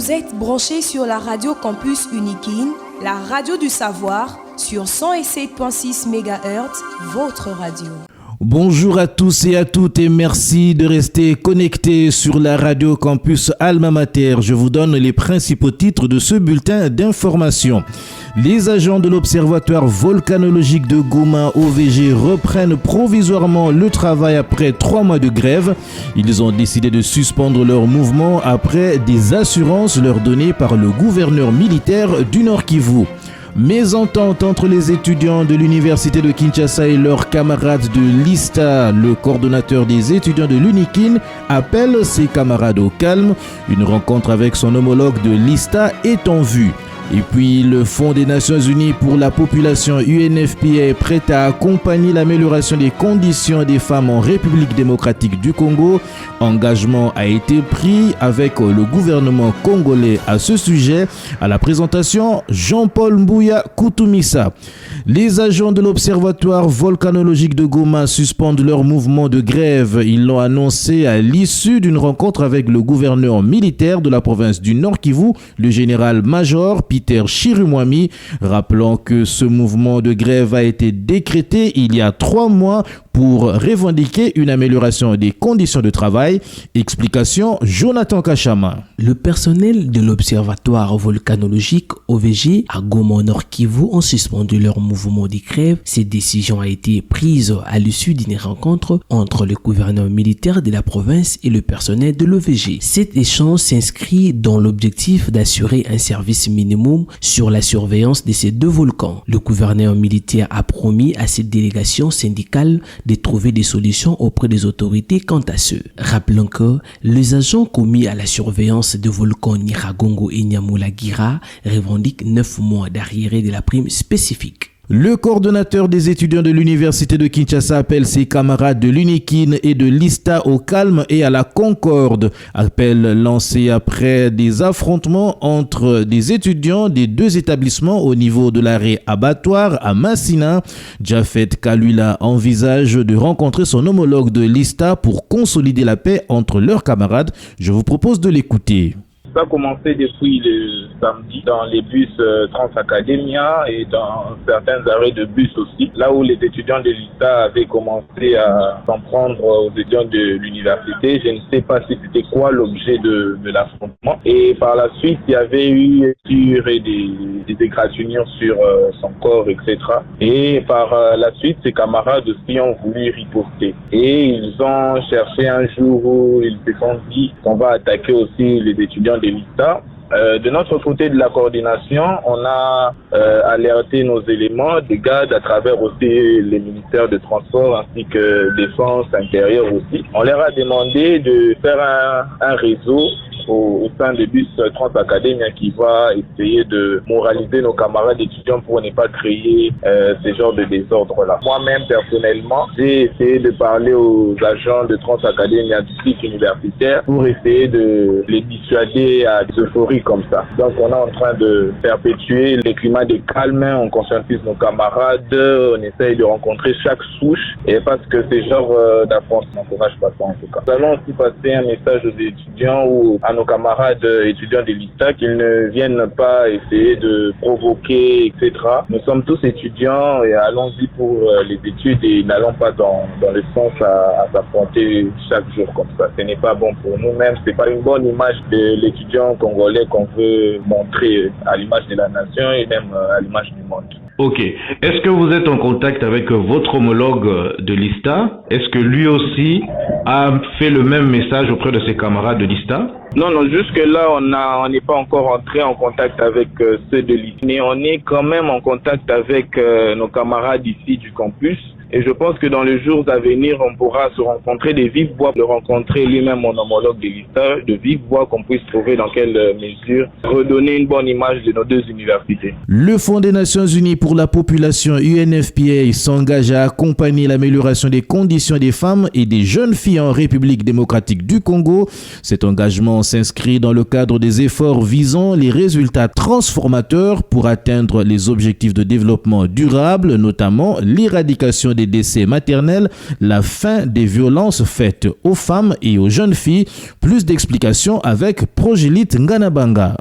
Vous êtes branchés sur la radio Campus Unikin, la radio du savoir, sur 107.6 MHz, votre radio. Bonjour à tous et à toutes et merci de rester connectés sur la radio Campus Alma Mater. Je vous donne les principaux titres de ce bulletin d'information. Les agents de l'Observatoire volcanologique de Goma OVG reprennent provisoirement le travail après 3 mois de grève. Ils ont décidé de suspendre leur mouvement après des assurances leur données par le gouverneur militaire du Nord Kivu. Mésentente entre les étudiants de l'université de Kinshasa et leurs camarades de l'ISTA. Le coordonnateur des étudiants de l'UNIKIN appelle ses camarades au calme. Une rencontre avec son homologue de l'ISTA est en vue. Et puis, le Fonds des Nations Unies pour la population UNFPA est prêt à accompagner l'amélioration des conditions des femmes en République démocratique du Congo. Engagement a été pris avec le gouvernement congolais à ce sujet. À la présentation, Jean-Paul Mbouya Koutoumissa. Les agents de l'Observatoire volcanologique de Goma suspendent leur mouvement de grève. Ils l'ont annoncé à l'issue d'une rencontre avec le gouverneur militaire de la province du Nord Kivu, le général-major Peter Chirumwami, rappelant que ce mouvement de grève a été décrété il y a 3 mois pour revendiquer une amélioration des conditions de travail. Explication, Jonathan Kachama. Le personnel de l'Observatoire volcanologique OVG à Goma Nord Kivu ont suspendu leur mouvement de grève. Cette décision a été prise à l'issue d'une rencontre entre le gouverneur militaire de la province et le personnel de l'OVG. Cet échange s'inscrit dans l'objectif d'assurer un service minimum sur la surveillance de ces 2 volcans. Le gouverneur militaire a promis à cette délégation syndicale de trouver des solutions auprès des autorités quant à ceux. Rappelons que les agents commis à la surveillance de volcans Nyiragongo et Nyamulagira revendiquent 9 mois d'arriéré de la prime spécifique. Le coordonnateur des étudiants de l'université de Kinshasa appelle ses camarades de l'UNIKIN et de l'ISTA au calme et à la concorde. Appel lancé après des affrontements entre des étudiants des 2 établissements au niveau de l'arrêt abattoir à Massina. Jafet Kalula envisage de rencontrer son homologue de l'ISTA pour consolider la paix entre leurs camarades. Je vous propose de l'écouter. Ça a commencé depuis le samedi dans les bus Transacademia et dans certains arrêts de bus aussi, là où les étudiants de l'ISTA avaient commencé à s'en prendre aux étudiants de l'université. Je ne sais pas si c'était quoi l'objet de l'affrontement. Et par la suite, il y avait eu des égratignures sur son corps, etc. Et par la suite, ses camarades aussi ont voulu riposter. Et ils ont cherché un jour où ils se sont dit qu'on va attaquer aussi les étudiants de l'ISTA. De notre côté de la coordination, on a alerté nos éléments de garde à travers aussi les ministères de transport ainsi que défense intérieure aussi. On leur a demandé de faire un réseau au sein des bus Transacademia qui va essayer de moraliser nos camarades étudiants pour ne pas créer ce genre de désordre-là. Moi-même, personnellement, j'ai essayé de parler aux agents de Transacademia du site universitaire pour essayer de les dissuader à des euphories comme ça. Donc, on est en train de perpétuer le climat de calme, on conscientise nos camarades, on essaye de rencontrer chaque souche et parce que ce genre d'affrontement n'encourage pas ça en tout cas. Nous allons aussi passer un message aux étudiants ou à nos camarades étudiants de l'ISTA qu'ils ne viennent pas essayer de provoquer, etc. Nous sommes tous étudiants et allons-y pour les études et n'allons pas dans le sens à s'affronter chaque jour comme ça. Ce n'est pas bon pour nous-mêmes, ce n'est pas une bonne image de l'étudiant congolais qu'on veut montrer à l'image de la nation et même à l'image du monde. Ok. Est-ce que vous êtes en contact avec votre homologue de l'ISTA? Est-ce que lui aussi a fait le même message auprès de ses camarades de l'ISTA? Non, jusque-là, on n'est pas encore entré en contact avec ceux de l'ISTA. Mais on est quand même en contact avec nos camarades ici du campus. Et je pense que dans les jours à venir, on pourra se rencontrer de vive voix, de rencontrer lui-même mon homologue de l'ISTA, de vive voix qu'on puisse trouver dans quelle mesure redonner une bonne image de nos 2 universités. Le Fonds des Nations Unies pour la population UNFPA s'engage à accompagner l'amélioration des conditions des femmes et des jeunes filles en République démocratique du Congo. Cet engagement s'inscrit dans le cadre des efforts visant les résultats transformateurs pour atteindre les objectifs de développement durable, notamment l'éradication des décès maternels, la fin des violences faites aux femmes et aux jeunes filles. Plus d'explications avec Progélite Nganabanga.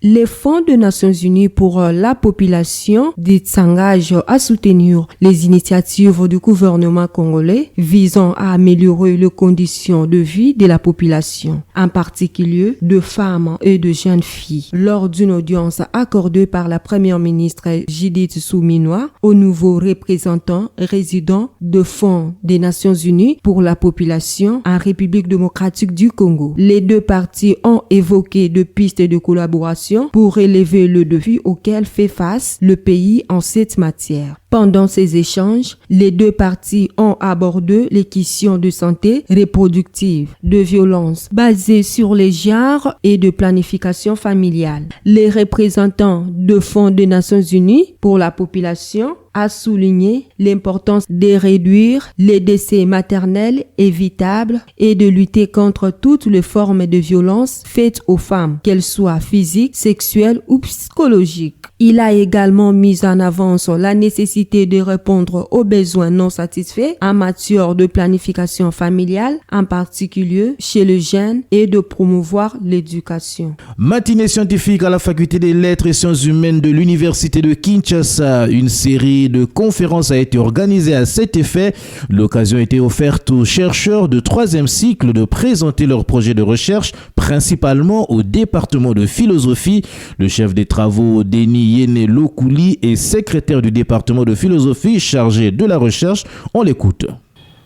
Les fonds des Nations Unies pour la population s'engagent à soutenir les initiatives du gouvernement congolais visant à améliorer les conditions de vie de la population, en particulier de femmes et de jeunes filles. Lors d'une audience accordée par la première ministre Judith Suminwa au nouveau représentant résident de fonds des Nations Unies pour la population en République démocratique du Congo, les deux parties ont évoqué des pistes de collaboration pour relever le défi auquel fait face le pays en cette matière. Pendant ces échanges, les deux parties ont abordé les questions de santé reproductive, de violence basées sur les genres et de planification familiale. Les représentants de Fonds des Nations Unies pour la population a souligné l'importance de réduire les décès maternels évitables et de lutter contre toutes les formes de violence faites aux femmes, qu'elles soient physiques, sexuelles ou psychologiques. Il a également mis en avant la nécessité de répondre aux besoins non satisfaits en matière de planification familiale, en particulier chez les jeunes, et de promouvoir l'éducation. Matinée scientifique à la faculté des lettres et sciences humaines de l'université de Kinshasa. Une série de conférences a été organisée à cet effet. L'occasion a été offerte aux chercheurs de 3e cycle de présenter leurs projets de recherche, principalement au département de philosophie. Le chef des travaux, Denis Yene Lokouli, est secrétaire du département de philosophie chargé de la recherche. On l'écoute.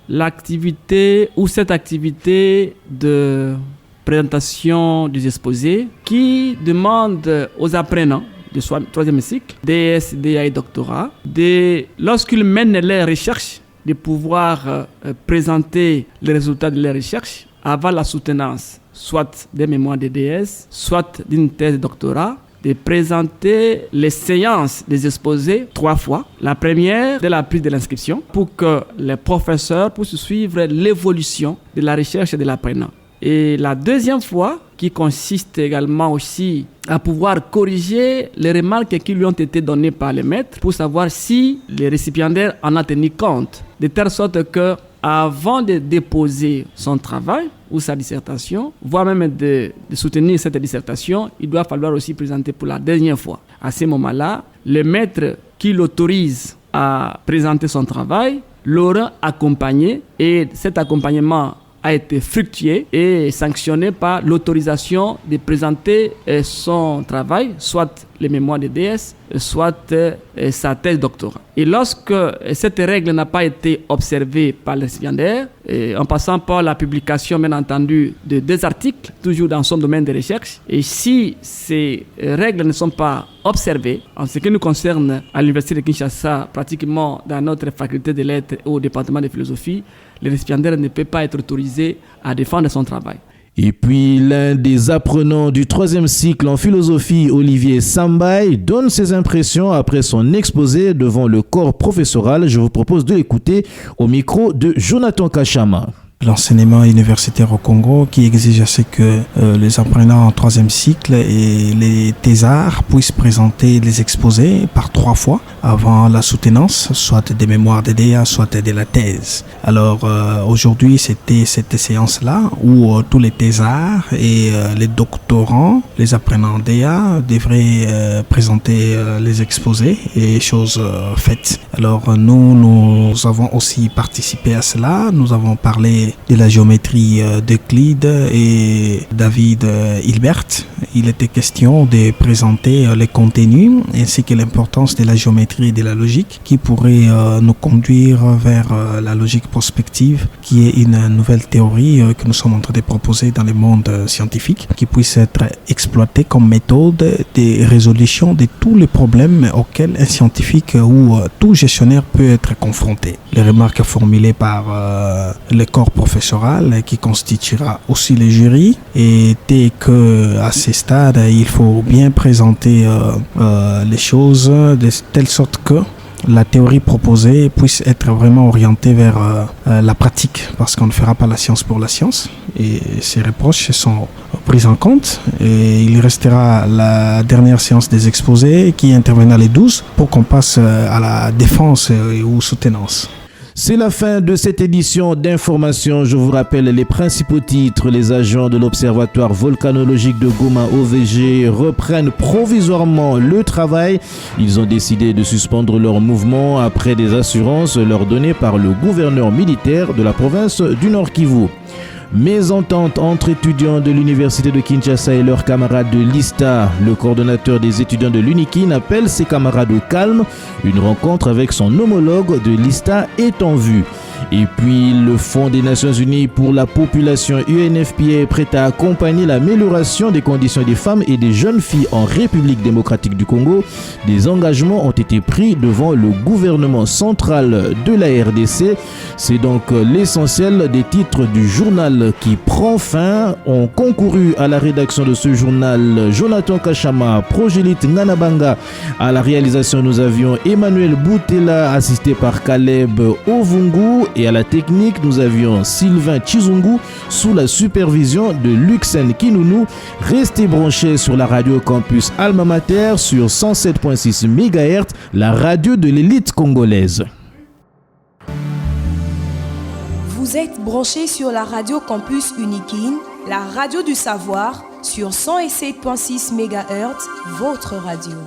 L'activité ou cette activité de présentation des exposés qui demande aux apprenants de 3e cycle, DS, DA et doctorat, lorsqu'ils mènent leurs recherches, de pouvoir présenter les résultats de leurs recherches avant la soutenance, soit des mémoires de DS, soit d'une thèse de doctorat, de présenter les séances des exposés 3 fois. La première, dès la prise de l'inscription, pour que les professeurs puissent suivre l'évolution de la recherche et de l'apprenant. Et la deuxième fois, qui consiste également aussi à pouvoir corriger les remarques qui lui ont été données par les maîtres pour savoir si les récipiendaires en ont tenu compte, de telle sorte que avant de déposer son travail ou sa dissertation, voire même de soutenir cette dissertation, il doit falloir aussi présenter pour la dernière fois. À ce moment-là, le maître qui l'autorise à présenter son travail l'aura accompagné, et cet accompagnement a été fructueux et sanctionné par l'autorisation de présenter son travail, soit les mémoires de DS, soit sa thèse doctorat. Et lorsque cette règle n'a pas été observée par les récipiendaires, en passant par la publication, bien entendu, de 2 articles, toujours dans son domaine de recherche, et si ces règles ne sont pas observées, en ce qui nous concerne à l'Université de Kinshasa, pratiquement dans notre faculté de lettres et au département de philosophie, le récipiendaire ne peut pas être autorisé à défendre son travail. Et puis, l'un des apprenants du 3e cycle en philosophie, Olivier Sambaï, donne ses impressions après son exposé devant le corps professoral. Je vous propose de l'écouter au micro de Jonathan Kachama. L'enseignement universitaire au Congo qui exige à ce que les apprenants en 3e cycle et les thésards puissent présenter les exposés par 3 fois avant la soutenance, soit des mémoires de DA, soit de la thèse. Alors aujourd'hui, c'était cette séance-là où tous les thésards et les doctorants, les apprenants DA devraient présenter les exposés et choses faites. Alors nous avons aussi participé à cela. Nous avons parlé de la géométrie d'Euclide et David Hilbert. Il était question de présenter les contenus ainsi que l'importance de la géométrie et de la logique qui pourrait nous conduire vers la logique prospective, qui est une nouvelle théorie que nous sommes en train de proposer dans le monde scientifique, qui puisse être exploitée comme méthode de résolution de tous les problèmes auxquels un scientifique ou tout gestionnaire peut être confronté. Les remarques formulées par le corps professoral qui constituera aussi le jury était que à ce stade il faut bien présenter les choses de telle sorte que la théorie proposée puisse être vraiment orientée vers la pratique, parce qu'on ne fera pas la science pour la science, et ces reproches sont pris en compte, et il restera la dernière séance des exposés qui interviendra les 12 pour qu'on passe à la défense ou soutenance. C'est la fin de cette édition d'information. Je vous rappelle les principaux titres. Les agents de l'Observatoire volcanologique de Goma OVG reprennent provisoirement le travail. Ils ont décidé de suspendre leur mouvement après des assurances leur données par le gouverneur militaire de la province du Nord Kivu. Mésentente entre étudiants de l'université de Kinshasa et leurs camarades de l'ISTA. Le coordonnateur des étudiants de l'UNIKIN appelle ses camarades au calme. Une rencontre avec son homologue de l'ISTA est en vue. Et puis, le Fonds des Nations Unies pour la population UNFPA est prêt à accompagner l'amélioration des conditions des femmes et des jeunes filles en République démocratique du Congo. Des engagements ont été pris devant le gouvernement central de la RDC. C'est donc l'essentiel des titres du journal qui prend fin. Ont concouru à la rédaction de ce journal Jonathan Kachama, Progélite Nganabanga. À la réalisation, nous avions Emmanuel Boutela, assisté par Caleb Ovungu. Et à la technique, nous avions Sylvain Chizungu sous la supervision de Luxen Kinounou. Restez branchés sur la radio campus Alma Mater sur 107.6 MHz, la radio de l'élite congolaise. Vous êtes branchés sur la radio campus UNIKIN, la radio du savoir sur 107.6 MHz, votre radio.